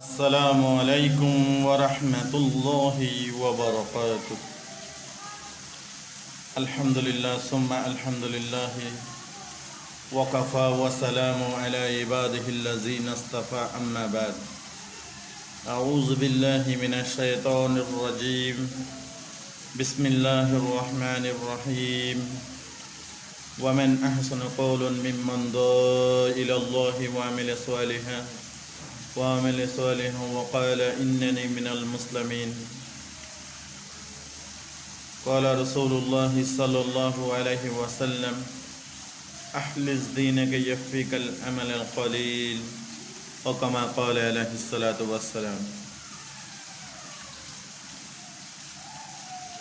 السلام عليكم ورحمة الله وبركاته. الحمد لله ثم الحمد لله وكفى وسلام على عباده الذين اصطفى أما بعد. أعوذ بالله من الشيطان الرجيم. بسم الله الرحمن الرحيم. ومن أحسن قولا ممن دعا إلى الله وعمل صالحا وقال إنني من المسلمين. قال رسول الله صلى الله عليه وسلم أحلز دينك يكفيك العمل القليل وكما قال عليه الصلاة والسلام.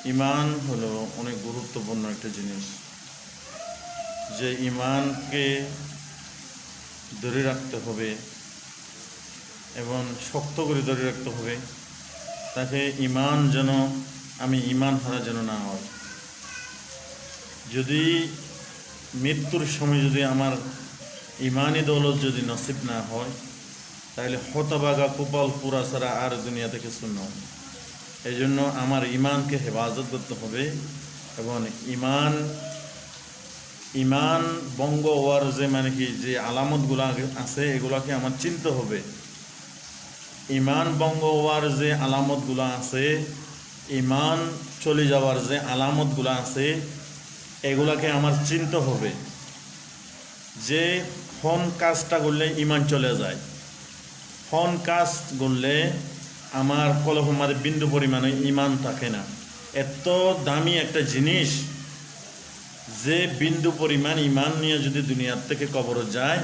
ইমান হলো অনেক গুরুত্বপূর্ণ একটা জিনিস, যে ইমানকে ধরে রাখতে হবে এবং শক্ত করে ধরে রাখতে হবে, তাকে ইমান যেন আমি ইমান হারা যেন না হয়। যদি মৃত্যুর সময় যদি আমার ইমানি দৌলত যদি নসিব না হয়, তাহলে হতবাগা কপাল পুরা ছাড়া আর দুনিয়াতে কিছু নয়। এই জন্য আমার ইমানকে হেফাজত করতে হবে এবং ইমান ভঙ্গ হওয়ার যে যে আলামতগুলো আছে এগুলাকে আমার চিনতে হবে। ইমান ভঙ্গ হওয়ার যে আলামতগুলো আছে, ইমান চলে যাওয়ার যে আলামতগুলো আছে, এগুলাকে আমার চিনতে হবে। যে কোন কাজটা করলে ইমান চলে যায়, কোন কাজ করলে আমার কলবের মধ্যে বিন্দু পরিমাণে ইমান থাকে না। এত দামি একটা জিনিস যে বিন্দু পরিমাণ ইমান নিয়ে যদি দুনিয়ার থেকে কবরে যায়,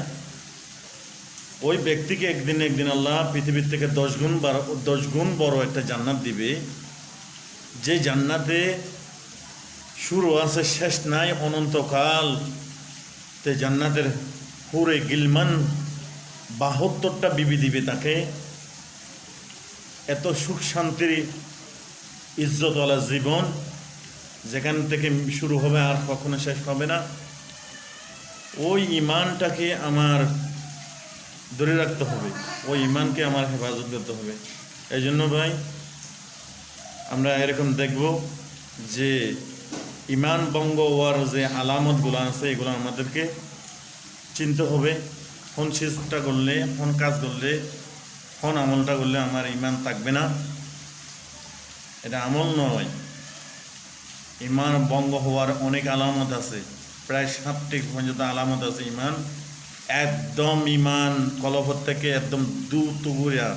ওই ব্যক্তিকে একদিন আল্লাহ পৃথিবীর থেকে 10 গুণ বড় একটা জান্নাত দিবে, যে জান্নাতে শুরু আছে শেষ নাই, অনন্তকাল। তে জান্নাতের হুরে গিলমান 72টা বিবি দিবে তাকে। এত সুখ শান্তির ইজ্জতওয়ালা জীবন, যেখান থেকে শুরু হবে আর কখনো শেষ হবে না। ওই ইমানটাকে আমার ধরে রাখতে হবে, ওই ইমানকে আমার হেফাজত করতে হবে। এই জন্য ভাই, আমরা এরকম দেখব যে ইমান ভঙ্গ হওয়ার যে আলামতগুলো আছে এগুলো আমাদেরকে চিনতে হবে। কোন চেষ্টা করলে, কোন কাজ করলে, কোন আমলটা করলে আমার ইমান থাকবে না, এটা আমল নয়। ইমান ভঙ্গ হওয়ার অনেক আলামত আছে, প্রায় 7টি পর্যন্ত আলামত আছে। ইমান কলব থেকে একদম দূর তুগুরিয়া